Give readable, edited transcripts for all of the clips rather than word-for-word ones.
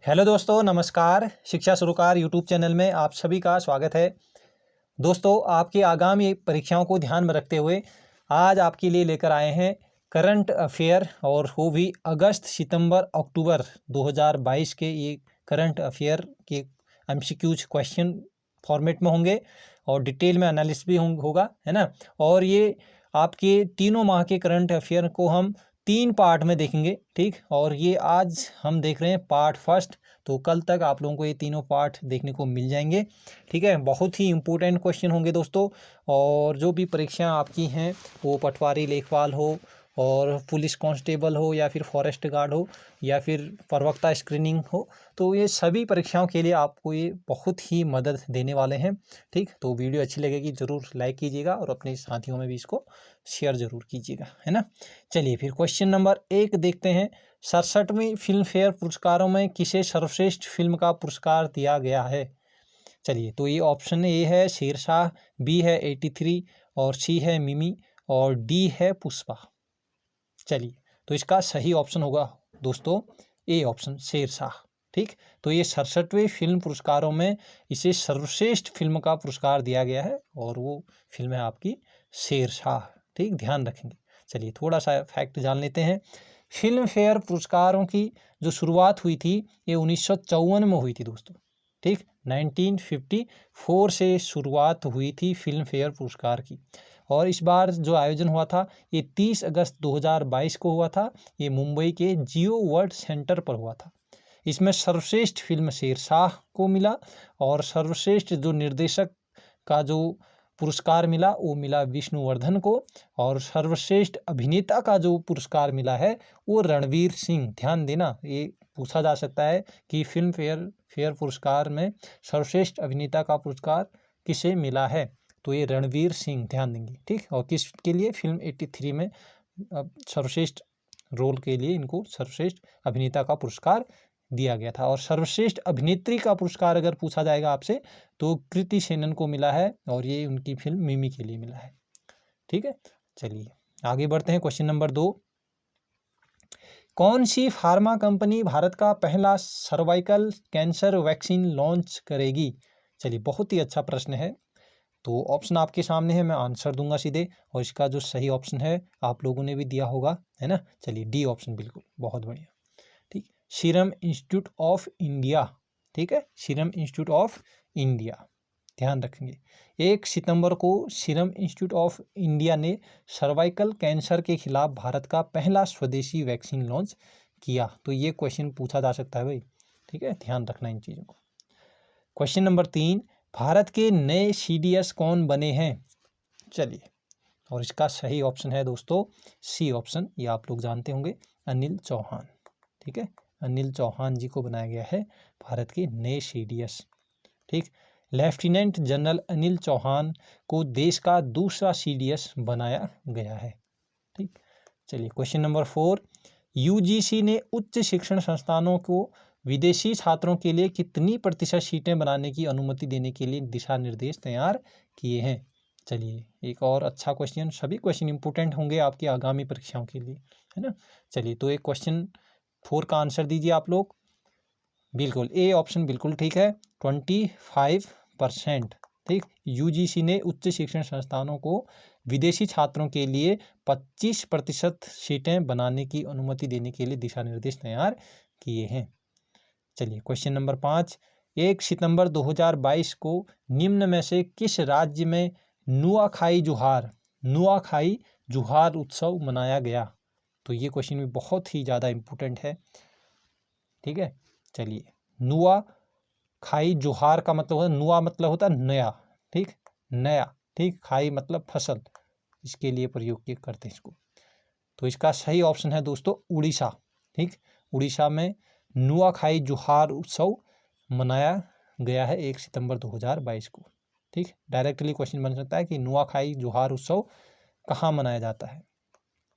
Hello दोस्तों, नमस्कार। शिक्षा सरोकार यूट्यूब चैनल में आप सभी का स्वागत है। दोस्तों, आपकी आगामी परीक्षाओं को ध्यान में रखते हुए आज आपके लिए लेकर आए हैं करंट अफेयर, और वो भी अगस्त, सितंबर, अक्टूबर 2022 के ये करंट अफेयर के एमसीक्यूज क्वेश्चन फॉर्मेट में होंगे और डिटेल में एनालिसिस भी होगा, है ना। और ये आपके तीनों माह के करंट अफेयर को हम 3 पार्ट में देखेंगे, ठीक। और ये आज हम देख रहे हैं पार्ट फर्स्ट, तो कल तक आप लोगों को ये तीनों पार्ट देखने को मिल जाएंगे, ठीक है। बहुत ही इंपॉर्टेंट क्वेश्चन होंगे दोस्तों। और जो भी परीक्षाएं आपकी हैं, वो पटवारी लेखपाल हो और पुलिस कांस्टेबल हो या फिर फॉरेस्ट गार्ड हो या फिर प्रवक्ता स्क्रीनिंग हो, तो ये सभी परीक्षाओं के लिए आपको ये बहुत ही मदद देने वाले हैं, ठीक। तो वीडियो अच्छी लगेगी ज़रूर लाइक कीजिएगा और अपने साथियों में भी इसको शेयर ज़रूर कीजिएगा, है ना। चलिए फिर क्वेश्चन नंबर 1 देखते हैं। 67वीं फिल्म फेयर पुरस्कारों में किसे सर्वश्रेष्ठ फिल्म का पुरस्कार दिया गया है? चलिए, तो ये ऑप्शन ए है शेरशाह, बी है 83 और सी है मिमी और डी है पुष्पा। चलिए, तो इसका सही ऑप्शन होगा दोस्तों ए ऑप्शन, शेरशाह, ठीक। तो ये 67वें फिल्म पुरस्कारों में इसे सर्वश्रेष्ठ फिल्म का पुरस्कार दिया गया है और वो फिल्म है आपकी शेरशाह, ठीक, ध्यान रखेंगे। चलिए, थोड़ा सा फैक्ट जान लेते हैं। फिल्म फेयर पुरस्कारों की जो शुरुआत हुई थी ये 1954 में हुई थी दोस्तों, ठीक। 1954 से शुरुआत हुई थी फिल्म फेयर पुरस्कार की। और इस बार जो आयोजन हुआ था ये 30 अगस्त 2022 को हुआ था। ये मुंबई के जियो वर्ल्ड सेंटर पर हुआ था। इसमें सर्वश्रेष्ठ फिल्म शेरशाह को मिला और सर्वश्रेष्ठ जो निर्देशक का जो पुरस्कार मिला वो मिला विष्णुवर्धन को, और सर्वश्रेष्ठ अभिनेता का जो पुरस्कार मिला है वो रणवीर सिंह। ध्यान देना, ये पूछा जा सकता है कि फिल्म फेयर पुरस्कार में सर्वश्रेष्ठ अभिनेता का पुरस्कार किसे मिला है, तो ये रणवीर सिंह, ध्यान देंगे, ठीक। और किसके लिए? फिल्म 83 में सर्वश्रेष्ठ रोल के लिए इनको सर्वश्रेष्ठ अभिनेता का पुरस्कार दिया गया था। और सर्वश्रेष्ठ अभिनेत्री का पुरस्कार अगर पूछा जाएगा आपसे तो कृति सेनन को मिला है और ये उनकी फिल्म मिमी के लिए मिला है, ठीक है। चलिए आगे बढ़ते हैं। क्वेश्चन नंबर 2, कौन सी फार्मा कंपनी भारत का पहला सर्वाइकल कैंसर वैक्सीन लॉन्च करेगी? चलिए, बहुत ही अच्छा प्रश्न है। तो ऑप्शन आपके सामने है, मैं आंसर दूंगा सीधे, और इसका जो सही ऑप्शन है आप लोगों ने भी दिया होगा, है ना। चलिए, डी ऑप्शन, बिल्कुल, बहुत बढ़िया, ठीक। सीरम इंस्टीट्यूट ऑफ इंडिया, ठीक है, सीरम इंस्टीट्यूट ऑफ इंडिया, ध्यान रखेंगे। 1 सितंबर को सीरम इंस्टीट्यूट ऑफ इंडिया ने सर्वाइकल कैंसर के खिलाफ भारत का पहला स्वदेशी वैक्सीन लॉन्च किया। तो ये क्वेश्चन पूछा जा सकता है भाई, ठीक है, ध्यान रखना इन चीज़ों को। क्वेश्चन नंबर 3, भारत के नए सीडीएस कौन बने हैं? चलिए, और इसका सही ऑप्शन है दोस्तों सी ऑप्शन, ये आप लोग जानते होंगे, अनिल चौहान, ठीक है। अनिल चौहान जी को बनाया गया है भारत के नए सीडीएस, ठीक। लेफ्टिनेंट जनरल अनिल चौहान को देश का दूसरा सीडीएस बनाया गया है, ठीक। चलिए, क्वेश्चन नंबर 4, यूजीसी ने उच्च शिक्षण संस्थानों को विदेशी छात्रों के लिए कितनी प्रतिशत सीटें बनाने की अनुमति देने के लिए दिशा निर्देश तैयार किए हैं? चलिए, एक और अच्छा क्वेश्चन, सभी क्वेश्चन इंपोर्टेंट होंगे आपकी आगामी परीक्षाओं के लिए, है ना। चलिए, तो एक क्वेश्चन 4 का आंसर दीजिए आप लोग। बिल्कुल, ए ऑप्शन बिल्कुल ठीक है, 25%, ठीक। यूजीसी ने उच्च शिक्षण संस्थानों को विदेशी छात्रों के लिए 25% सीटें बनाने की अनुमति देने के लिए दिशा निर्देश तैयार किए हैं। चलिए, क्वेश्चन नंबर 5, 1 सितंबर 2022 को निम्न में से किस राज्य में नुआखाई जुहार उत्सव मनाया गया? तो ये क्वेश्चन भी बहुत ही ज़्यादा इम्पोर्टेंट है, ठीक है। चलिए, नुआखाई जुहार का मतलब होता है, नुआ मतलब होता है नया, ठीक, नया, ठीक, खाई मतलब फसल, इसके लिए प्रयोग करते हैं इसको। तो इसका सही ऑप्शन है दोस्तों उड़ीसा, ठीक। उड़ीसा में नुआखाई जुहार उत्सव मनाया गया है 1 सितंबर 2022 को, ठीक। डायरेक्टली क्वेश्चन बन सकता है कि नुआखाई जुहार उत्सव कहाँ मनाया जाता है,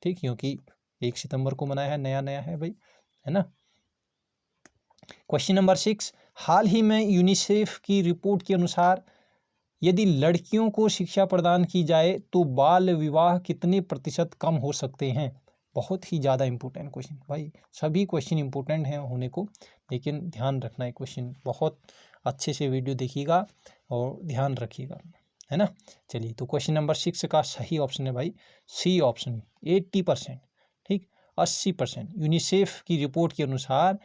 ठीक, क्योंकि 1 सितंबर को मनाया है, नया नया है भाई, है ना। क्वेश्चन नंबर 6, हाल ही में यूनिसेफ की रिपोर्ट के अनुसार यदि लड़कियों को शिक्षा प्रदान की जाए तो बाल विवाह कितने प्रतिशत कम हो सकते हैं? बहुत ही ज़्यादा इम्पोर्टेंट क्वेश्चन भाई, सभी क्वेश्चन इम्पोर्टेंट हैं होने को, लेकिन ध्यान रखना है क्वेश्चन, बहुत अच्छे से वीडियो देखिएगा और ध्यान रखिएगा, है ना। चलिए, तो क्वेश्चन नंबर 6 का सही ऑप्शन है भाई सी ऑप्शन, 80%, ठीक, 80%। यूनिसेफ की रिपोर्ट के अनुसार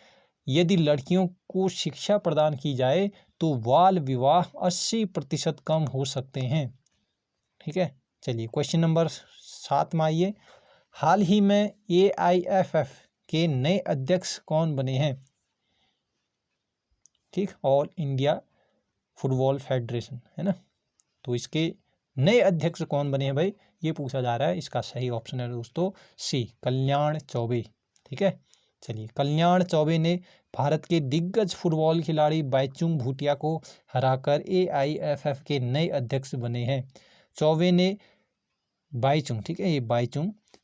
यदि लड़कियों को शिक्षा प्रदान की जाए तो बाल विवाह 80% कम हो सकते हैं, ठीक है। चलिए, क्वेश्चन नंबर 7 में आइए। हाल ही में AIFF के नए अध्यक्ष कौन बने हैं, ठीक, ऑल इंडिया फुटबॉल फेडरेशन, है ना। तो इसके नए अध्यक्ष कौन बने हैं भाई, ये पूछा जा रहा है। इसका सही ऑप्शन है दोस्तों सी, कल्याण चौबे, ठीक है। चलिए, कल्याण चौबे ने भारत के दिग्गज फुटबॉल खिलाड़ी बाईचुंग भूटिया को हराकर AIFF के नए अध्यक्ष बने हैं। चौबे ने बाईचुंग, ठीक है, ये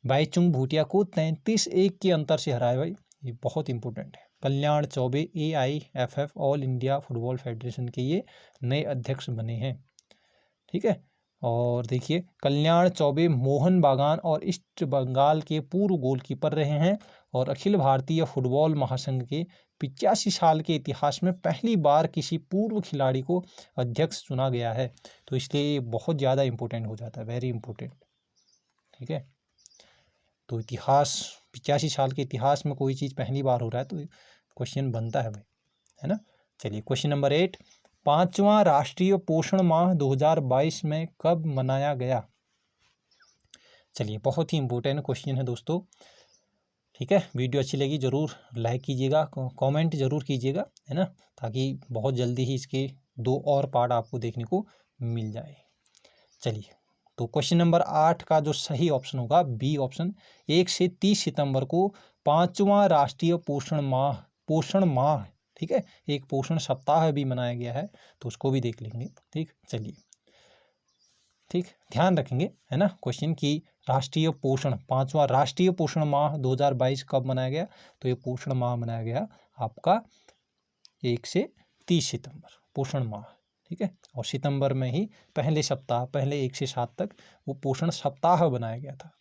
बाईचुंग भूटिया को 33-1 के अंतर से हराया भाई, ये बहुत इंपॉर्टेंट है। Kalyan Chaubey AIFF All India Football Federation के ये नए अध्यक्ष बने हैं, ठीक है। और देखिए, कल्याण चौबे मोहन बागान और ईस्ट बंगाल के पूर्व गोलकीपर रहे हैं और अखिल भारतीय फुटबॉल महासंघ के 85 साल के इतिहास में पहली बार किसी पूर्व खिलाड़ी को अध्यक्ष चुना गया है। तो इसलिए ये बहुत ज़्यादा इम्पोर्टेंट हो जाता है, वेरी इंपॉर्टेंट, ठीक है। तो इतिहास, 85 साल के इतिहास में कोई चीज़ पहली बार हो रहा है तो क्वेश्चन बनता है भाई, है ना। चलिए, क्वेश्चन नंबर 8, 5वां राष्ट्रीय पोषण माह 2022 में कब मनाया गया। चलिए, बहुत ही इंपॉर्टेंट क्वेश्चन है दोस्तों, ठीक है। वीडियो अच्छी लगी जरूर लाइक कीजिएगा, कमेंट जरूर कीजिएगा, है ना, ताकि बहुत जल्दी ही इसके 2 और पार्ट आपको देखने को मिल जाए। चलिए, तो क्वेश्चन नंबर 8 का जो सही ऑप्शन होगा बी ऑप्शन, 1 से 30 सितंबर को 5वां राष्ट्रीय पोषण माह, ठीक है, एक पोषण सप्ताह भी मनाया गया है, तो उसको भी देख लेंगे, ठीक। चलिए, ठीक, ध्यान रखेंगे, है ना, क्वेश्चन की राष्ट्रीय पोषण, 5वां राष्ट्रीय पोषण माह 2022 कब मनाया गया, तो ये पोषण माह मनाया गया आपका 1 से 30 सितंबर, पोषण माह, ठीक है। और सितंबर में ही पहले 1 से 7 तक वो पोषण सप्ताह बनाया गया था।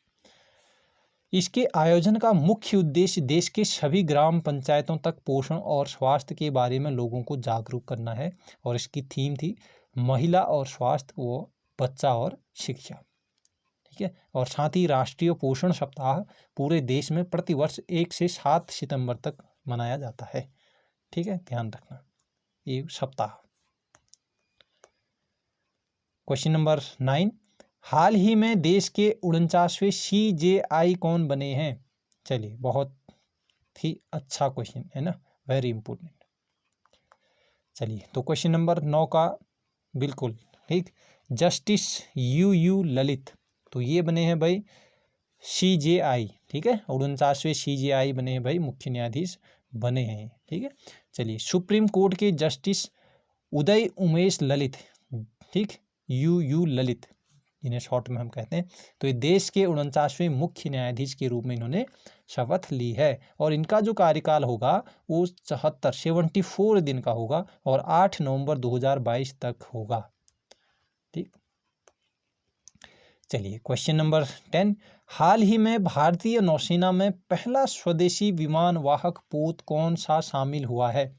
इसके आयोजन का मुख्य उद्देश्य देश के सभी ग्राम पंचायतों तक पोषण और स्वास्थ्य के बारे में लोगों को जागरूक करना है, और इसकी थीम थी महिला और स्वास्थ्य व बच्चा और शिक्षा, ठीक है। और साथ ही राष्ट्रीय पोषण सप्ताह पूरे देश में प्रतिवर्ष 1 से 7 सितंबर तक मनाया जाता है, ठीक है, ध्यान रखना ये सप्ताह। क्वेश्चन नंबर 9, हाल ही में देश के 49वें CJI कौन बने हैं। चलिए, बहुत ही अच्छा क्वेश्चन है ना, वेरी इंपॉर्टेंट। चलिए, तो क्वेश्चन नंबर 9 का बिल्कुल ठीक, जस्टिस UU ललित, तो ये बने हैं भाई CJI, ठीक है, 49वें CJI बने हैं भाई, मुख्य न्यायाधीश बने हैं, ठीक है। चलिए, सुप्रीम कोर्ट के जस्टिस उदय उमेश ललित, ठीक, UU ललित, जिन्हें शॉर्ट में हम कहते हैं, तो ये देश के 49वें मुख्य न्यायाधीश के रूप में इन्होंने शपथ ली है, और इनका जो कार्यकाल होगा वो 74 दिन का होगा और 8 नवंबर 2022 तक होगा, ठीक। चलिए, क्वेश्चन नंबर 10, हाल ही में भारतीय नौसेना में पहला स्वदेशी विमान वाहक पोत कौन सा शामिल हुआ है।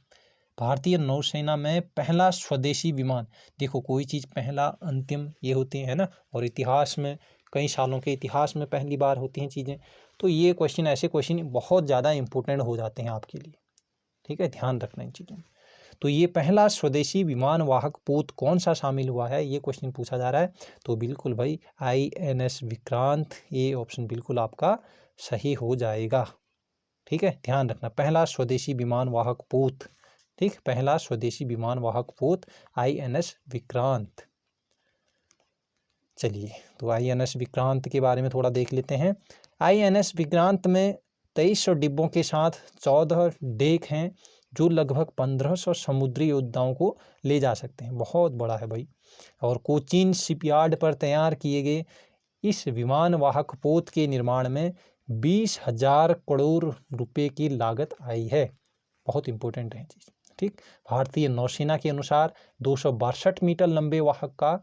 भारतीय नौसेना में पहला स्वदेशी विमान, देखो कोई चीज़ पहला अंतिम ये होती है ना, और इतिहास में कई सालों के इतिहास में पहली बार होती हैं चीज़ें, तो ये क्वेश्चन, ऐसे क्वेश्चन बहुत ज़्यादा इंपॉर्टेंट हो जाते हैं आपके लिए, ठीक है, ध्यान रखना इन चीज़ों में। तो ये पहला स्वदेशी विमान वाहक पोत कौन सा शामिल हुआ है, ये क्वेश्चन पूछा जा रहा है, तो बिल्कुल भाई INS विक्रांत, ये ऑप्शन बिल्कुल आपका सही हो जाएगा, ठीक है, ध्यान रखना, पहला स्वदेशी विमान वाहक पोत, ठीक, पहला स्वदेशी विमान वाहक पोत INS विक्रांत। चलिए, तो INS विक्रांत के बारे में थोड़ा देख लेते हैं। INS विक्रांत में 2300 डिब्बों के साथ 14 डेक हैं, जो लगभग 1500 समुद्री योद्धाओं को ले जा सकते हैं, बहुत बड़ा है भाई। और कोचीन शिपयार्ड पर तैयार किए गए इस विमान वाहक पोत के निर्माण में 20,000 करोड़ रुपए की लागत आई है, बहुत इंपॉर्टेंट है चीज़, ठीक। भारतीय नौसेना के अनुसार 262 मीटर लंबे वाहक का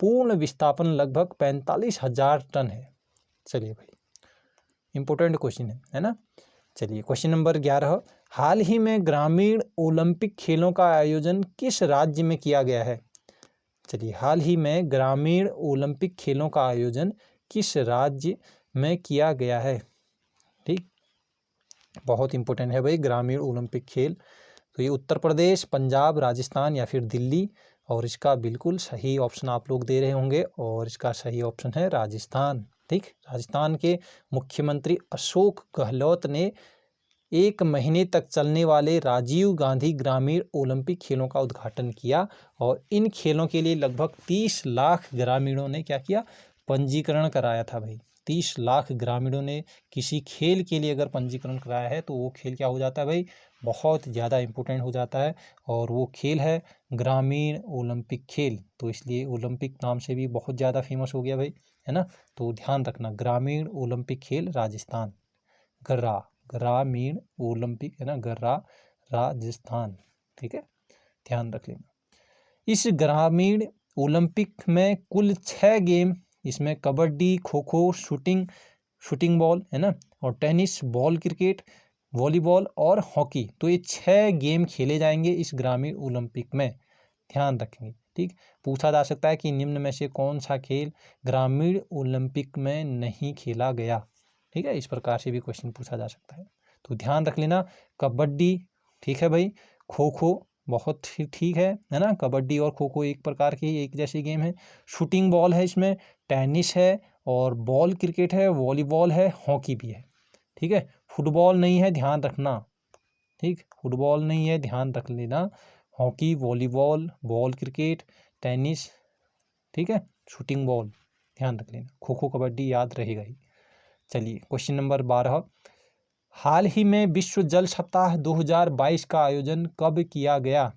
पूर्ण विस्थापन लगभग 45,000 टन है। चलिए भाई, इंपॉर्टेंट क्वेश्चन है ना। चलिए क्वेश्चन नंबर 11, हाल ही में ग्रामीण ओलंपिक खेलों का आयोजन किस राज्य में किया गया है। चलिए हाल ही में ग्रामीण ओलंपिक खेलों का आयोजन किस राज्य में किया गया है। ठीक, बहुत इंपॉर्टेंट है भाई ग्रामीण ओलंपिक खेल। तो ये उत्तर प्रदेश, पंजाब, राजस्थान या फिर दिल्ली, और इसका बिल्कुल सही ऑप्शन आप लोग दे रहे होंगे और इसका सही ऑप्शन है राजस्थान। ठीक, राजस्थान के मुख्यमंत्री अशोक गहलोत ने 1 महीने तक चलने वाले राजीव गांधी ग्रामीण ओलंपिक खेलों का उद्घाटन किया और इन खेलों के लिए लगभग 30 लाख ग्रामीणों ने क्या किया, पंजीकरण कराया था भाई। 30 लाख ग्रामीणों ने किसी खेल के लिए अगर पंजीकरण कराया है तो वो खेल क्या हो जाता है भाई, बहुत ज़्यादा इम्पोर्टेंट हो जाता है, और वो खेल है ग्रामीण ओलंपिक खेल। तो इसलिए ओलंपिक नाम से भी बहुत ज़्यादा फेमस हो गया भाई, है ना। तो ध्यान रखना, ग्रामीण ओलंपिक खेल राजस्थान, ग्रामीण ओलंपिक है ना, राजस्थान। ठीक है, ध्यान रख लेना। इस ग्रामीण ओलंपिक में कुल 6 गेम, इसमें कबड्डी, खो खो, शूटिंग बॉल है ना, और टेनिस, बॉल क्रिकेट, वॉलीबॉल और हॉकी, तो ये 6 गेम खेले जाएंगे इस ग्रामीण ओलंपिक में, ध्यान रखेंगे। ठीक, पूछा जा सकता है कि निम्न में से कौन सा खेल ग्रामीण ओलंपिक में नहीं खेला गया। ठीक है, इस प्रकार से भी क्वेश्चन पूछा जा सकता है, तो ध्यान रख लेना। कबड्डी, ठीक है भाई, खो खो बहुत ठीक है ना, कबड्डी और खो खो एक प्रकार की एक जैसी गेम है। शूटिंग बॉल है, इसमें टेनिस है और बॉल क्रिकेट है, वॉलीबॉल है, हॉकी भी है। ठीक है, फुटबॉल नहीं है, ध्यान रखना। ठीक, फुटबॉल नहीं है, ध्यान रख लेना। Hockey, volleyball, ball cricket, tennis, ठीक है, शूटिंग बॉल, ध्यान रख लेना। खो खो, कबड्डी याद रहेगा ही। चलिए क्वेश्चन नंबर 12, हाल ही में विश्व जल सप्ताह 2022 का आयोजन कब किया गया।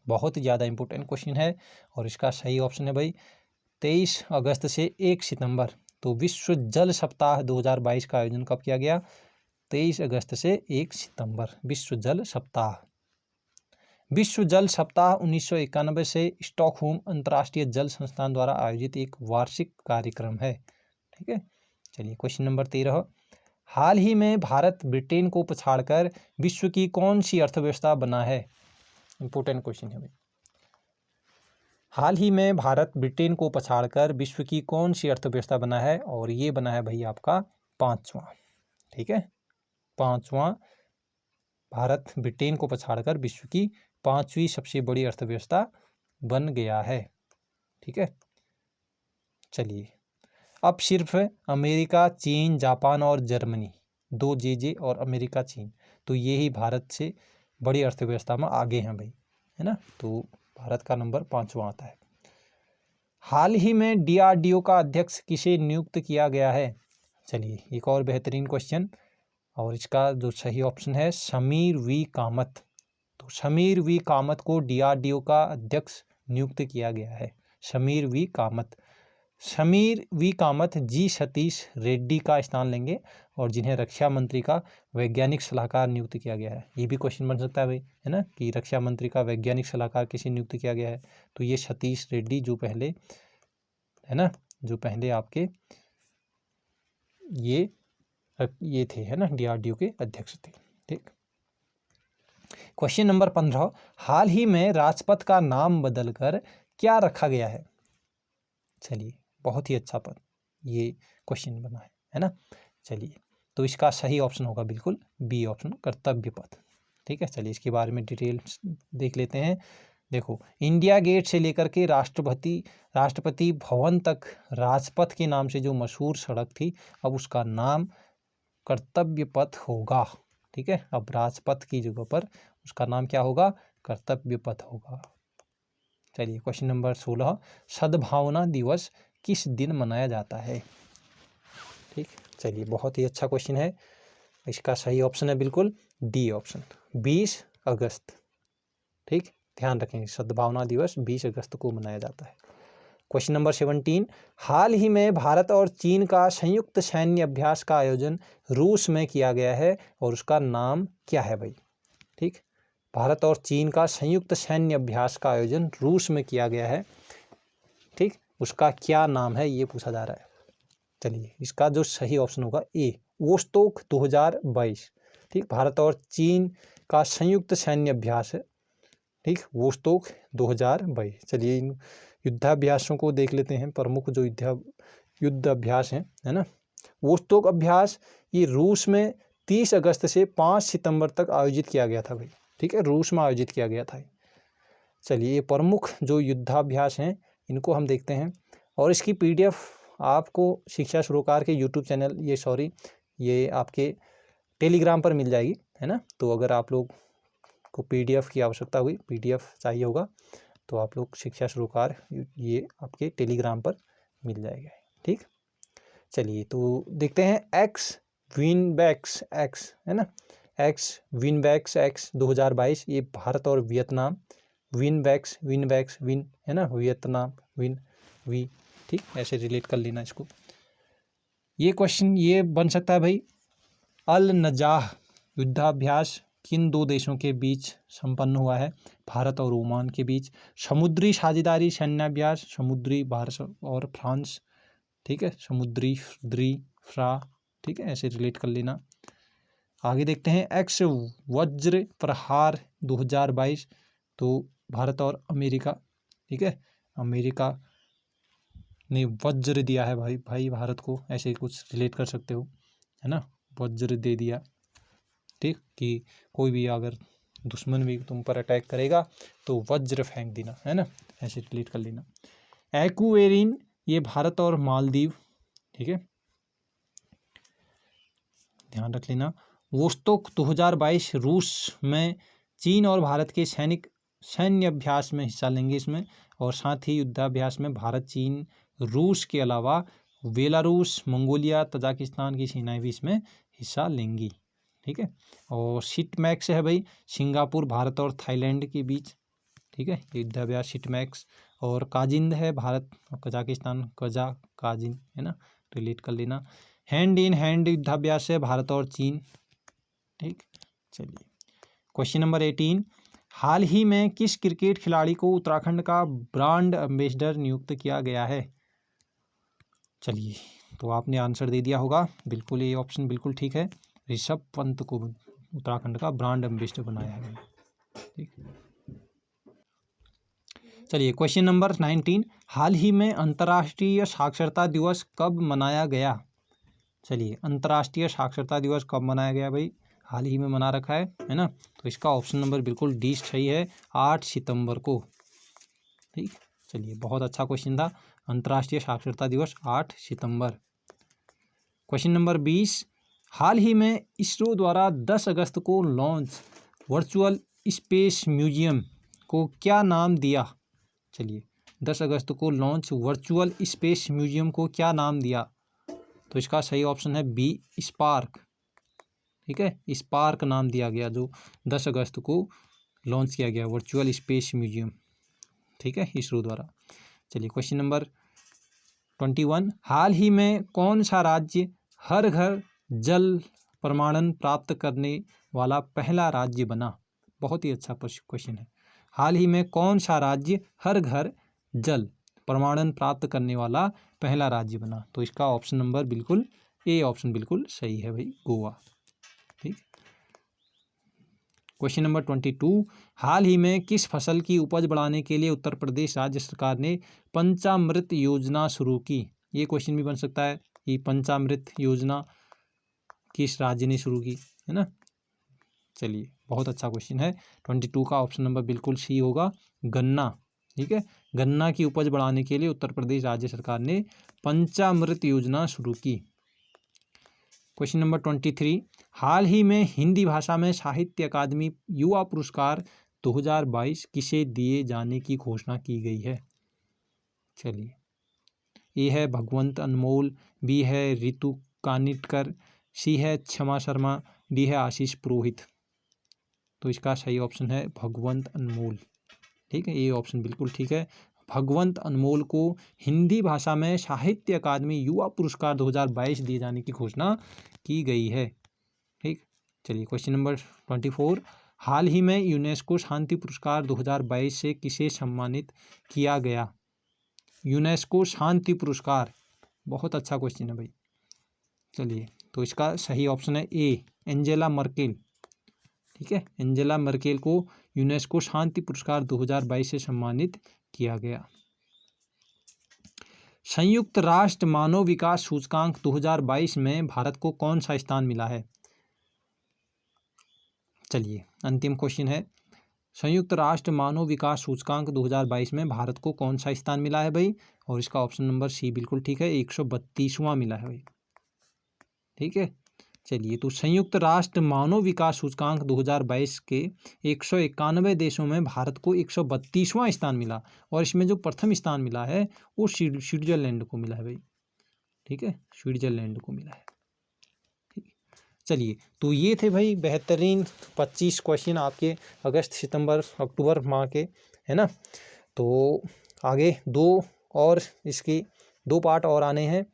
बहुत ज़्यादा इंपॉर्टेंट क्वेश्चन है और इसका सही ऑप्शन है भाई 23 अगस्त से 1 सितंबर। तो विश्व जल सप्ताह 2022 का आयोजन कब किया गया, 23 अगस्त से 1 सितंबर, विश्व जल सप्ताह। विश्व जल सप्ताह 1991 से स्टॉकहोम अंतर्राष्ट्रीय जल संस्थान द्वारा आयोजित एक वार्षिक कार्यक्रम है। ठीक है, चलिए क्वेश्चन नंबर 13, हाल ही में भारत ब्रिटेन को पछाड़कर विश्व की कौन सी अर्थव्यवस्था बना है। इंपॉर्टेंट क्वेश्चन है भाई, हाल ही में भारत ब्रिटेन को पछाड़कर विश्व की कौन सी अर्थव्यवस्था बना है, और ये बना है भाई आपका 5वां। ठीक है, 5वां, भारत ब्रिटेन को पछाड़कर विश्व की 5वीं सबसे बड़ी अर्थव्यवस्था बन गया है। ठीक है, चलिए अब सिर्फ अमेरिका, चीन, जापान और जर्मनी, 2 जे और अमेरिका, चीन, तो ये ही भारत से बड़ी अर्थव्यवस्था में आगे हैं भाई, है ना। तो भारत का नंबर 5वां आता है। हाल ही में DRDO का अध्यक्ष किसे नियुक्त किया गया है। चलिए एक और बेहतरीन क्वेश्चन, और इसका जो सही ऑप्शन है समीर वी कामत। तो समीर वी कामत को DRDO का अध्यक्ष नियुक्त किया गया है, समीर वी कामत। समीर वी कामत जी सतीश रेड्डी का स्थान लेंगे, और जिन्हें रक्षा मंत्री का वैज्ञानिक सलाहकार नियुक्त किया गया है। ये भी क्वेश्चन बन सकता है भाई, है ना, कि रक्षा मंत्री का वैज्ञानिक सलाहकार किसे नियुक्त किया गया है, तो ये सतीश रेड्डी जो पहले, है ना, जो पहले आपके ये थे, है ना, DRDO के अध्यक्ष थे। ठीक, क्वेश्चन नंबर 15, हाल ही में राजपथ का नाम बदलकर क्या रखा गया है। चलिए बहुत ही अच्छा पद ये क्वेश्चन बना है ना। चलिए तो इसका सही ऑप्शन होगा बिल्कुल बी ऑप्शन, कर्तव्य पथ। ठीक है, चलिए इसके बारे में डिटेल्स देख लेते हैं। देखो, इंडिया गेट से लेकर के राष्ट्रपति भवन तक राजपथ के नाम से जो मशहूर सड़क थी, अब उसका नाम कर्तव्य पथ होगा। ठीक है, अब राजपथ की जगह पर उसका नाम क्या होगा, कर्तव्य पथ होगा। चलिए क्वेश्चन नंबर 16, सद्भावना दिवस किस दिन मनाया जाता है। ठीक, चलिए बहुत ही अच्छा क्वेश्चन है, इसका सही ऑप्शन है बिल्कुल डी ऑप्शन, 20 अगस्त। ठीक, ध्यान रखेंगे, सद्भावना दिवस 20 अगस्त को मनाया जाता है। क्वेश्चन नंबर 17, हाल ही में भारत और चीन का संयुक्त सैन्य अभ्यास का आयोजन रूस में किया गया है, और उसका नाम क्या है भाई। ठीक, भारत और चीन का संयुक्त सैन्य अभ्यास का आयोजन रूस में किया गया है। ठीक, उसका क्या नाम है ये पूछा जा रहा है। चलिए इसका जो सही ऑप्शन होगा ए, वोस्टोक 2022। ठीक, भारत और चीन का संयुक्त सैन्य अभ्यास है। ठीक, वोस्टोक 2022। चलिए इन युद्धाभ्यासों को देख लेते हैं, प्रमुख जो युद्ध अभ्यास हैं, है ना। वोस्टोक अभ्यास ये रूस में 30 अगस्त से 5 सितंबर तक आयोजित किया गया था भाई। ठीक है, रूस में आयोजित किया गया था। चलिए ये प्रमुख जो युद्धाभ्यास हैं इनको हम देखते हैं, और इसकी PDF आपको शिक्षा सरोकार के YouTube चैनल ये आपके टेलीग्राम पर मिल जाएगी, है ना। तो अगर आप लोग को PDF की आवश्यकता हुई, PDF चाहिए होगा, तो आप लोग शिक्षा सरोकार ये आपके टेलीग्राम पर मिल जाएगा। ठीक, चलिए तो देखते हैं एक्स विनबैक्स एक्स, है ना, एक्स विनबैक्स एक्स 2022। ये भारत और वियतनाम, विनबैक्स विन, है ना, वियतनाम विन वी। ठीक, ऐसे रिलेट कर लेना इसको। ये क्वेश्चन ये बन सकता है भाई, अल नजाह युद्धाभ्यास किन दो देशों के बीच संपन्न हुआ है? भारत और ओमान के बीच। समुद्री साझेदारी सैन्याभ्यास, समुद्री भारत और फ्रांस। ठीक है, समुद्री फ्रा। ठीक है, ऐसे रिलेट कर लेना। आगे देखते हैं एक्स वज्र प्रहार 2022, तो भारत और अमेरिका। ठीक है, अमेरिका ने वज्र दिया है भाई भारत को, ऐसे कुछ रिलेट कर सकते हो, है ना, वज्र दे दिया। ठीक, कि कोई भी अगर दुश्मन भी तुम पर अटैक करेगा तो वज्र फेंक देना, है ना, ऐसे रिलेट कर लेना। एक्वेरिन ये भारत और मालदीव। ठीक है, ध्यान रख लेना। वोस्टोक 2022 रूस में चीन और भारत के सैन्य अभ्यास में हिस्सा लेंगे इसमें, और साथ ही युद्धाभ्यास में भारत, चीन, रूस के अलावा बेलारूस, मंगोलिया, तजाकिस्तान की सेनाएं भी इसमें हिस्सा लेंगी। ठीक है, और शिटमैक्स है भाई, सिंगापुर, भारत और थाईलैंड के बीच। ठीक है, युद्धाभ्यास शिटमैक्स। और काजिंद है भारत और कजाकिस्तान, काजिंद, है ना, रिलेट कर लेना। हैंड इन हैंड युद्धाभ्यास है भारत और चीन। ठीक, चलिए क्वेश्चन नंबर 18, हाल ही में किस क्रिकेट खिलाड़ी को उत्तराखंड का ब्रांड एम्बेसडर नियुक्त किया गया है? चलिए तो आपने आंसर दे दिया होगा, बिल्कुल ये ऑप्शन बिल्कुल ठीक है, ऋषभ पंत को उत्तराखंड का ब्रांड एम्बेसडर बनाया है। ठीक, चलिए क्वेश्चन नंबर 19, हाल ही में अंतर्राष्ट्रीय साक्षरता दिवस कब मनाया गया? चलिए अंतर्राष्ट्रीय साक्षरता दिवस कब मनाया गया भाई? हाल ही में मना रखा है ना, तो इसका ऑप्शन नंबर बिल्कुल डी सही है, 8 सितंबर को। ठीक, चलिए बहुत अच्छा क्वेश्चन था, अंतर्राष्ट्रीय साक्षरता दिवस 8 सितंबर। क्वेश्चन नंबर 20, हाल ही में इसरो द्वारा 10 अगस्त को लॉन्च वर्चुअल स्पेस म्यूजियम को क्या नाम दिया? चलिए 10 अगस्त को लॉन्च वर्चुअल स्पेस म्यूजियम को क्या नाम दिया? तो इसका सही ऑप्शन है बी, स्पार्क। ठीक है, स्पार्क नाम दिया गया जो 10 अगस्त को लॉन्च किया गया वर्चुअल स्पेस म्यूजियम। ठीक है, इसरो द्वारा। चलिए क्वेश्चन नंबर 21, हाल ही में कौन सा राज्य हर घर जल प्रमाणन प्राप्त करने वाला पहला राज्य बना? बहुत ही अच्छा क्वेश्चन है। हाल ही में कौन सा राज्य हर घर जल प्रमाणन प्राप्त करने वाला पहला राज्य बना? तो इसका ऑप्शन नंबर बिल्कुल ए ऑप्शन बिल्कुल सही है भाई, गोवा। ठीक, क्वेश्चन नंबर 22, हाल ही में किस फसल की उपज बढ़ाने के लिए उत्तर प्रदेश राज्य सरकार ने पंचामृत योजना शुरू की? ये क्वेश्चन भी बन सकता है, ये पंचामृत योजना किस राज्य ने शुरू की, है ना। चलिए बहुत अच्छा क्वेश्चन है, 22 का ऑप्शन नंबर बिल्कुल सी होगा, गन्ना। ठीक है, गन्ना की उपज बढ़ाने के लिए उत्तर प्रदेश राज्य सरकार ने पंचामृत योजना शुरू की। क्वेश्चन नंबर 23, हाल ही में हिंदी भाषा में साहित्य अकादमी युवा पुरस्कार 2022 किसे दिए जाने की घोषणा की गई है? चलिए ए है भगवंत अनमोल, बी है रितु कानिटकर, सी है क्षमा शर्मा, डी है आशीष पुरोहित। तो इसका सही ऑप्शन है भगवंत अनमोल। ठीक है, ये ऑप्शन बिल्कुल ठीक है, भगवंत अनमोल को हिंदी भाषा में साहित्य अकादमी युवा पुरस्कार 2022 दिए जाने की घोषणा की गई है। ठीक, चलिए क्वेश्चन नंबर 24, हाल ही में यूनेस्को शांति पुरस्कार 2022 से किसे सम्मानित किया गया? यूनेस्को शांति पुरस्कार बहुत अच्छा क्वेश्चन है भाई। चलिए, तो इसका सही ऑप्शन है ए, एंजेला मर्केल। ठीक है, एंजेला मर्केल को यूनेस्को शांति पुरस्कार 2022 से सम्मानित किया गया। संयुक्त राष्ट्र मानव विकास सूचकांक 2022 में भारत को कौन सा स्थान मिला है? चलिए, अंतिम क्वेश्चन है, संयुक्त राष्ट्र मानव विकास सूचकांक 2022 में भारत को कौन सा स्थान मिला है भाई? और इसका ऑप्शन नंबर सी बिल्कुल ठीक है, 132वां मिला है भाई। ठीक है, चलिए, तो संयुक्त राष्ट्र मानव विकास सूचकांक 2022 के 191 देशों में भारत को 132वां स्थान मिला, और इसमें जो प्रथम स्थान मिला है वो स्विट्जरलैंड को मिला है भाई। ठीक है, स्विट्जरलैंड को मिला है। ठीक है, चलिए, तो ये थे भाई बेहतरीन 25 क्वेश्चन आपके अगस्त सितंबर अक्टूबर माह के, है ना। तो आगे इसके 2 पार्ट और आने हैं,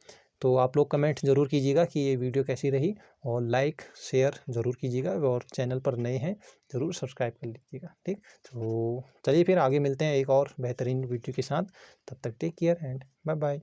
तो आप लोग कमेंट ज़रूर कीजिएगा कि ये वीडियो कैसी रही, और लाइक शेयर ज़रूर कीजिएगा, और चैनल पर नए हैं ज़रूर सब्सक्राइब कर लीजिएगा। ठीक, तो चलिए फिर आगे मिलते हैं एक और बेहतरीन वीडियो के साथ। तब तक take care and bye bye.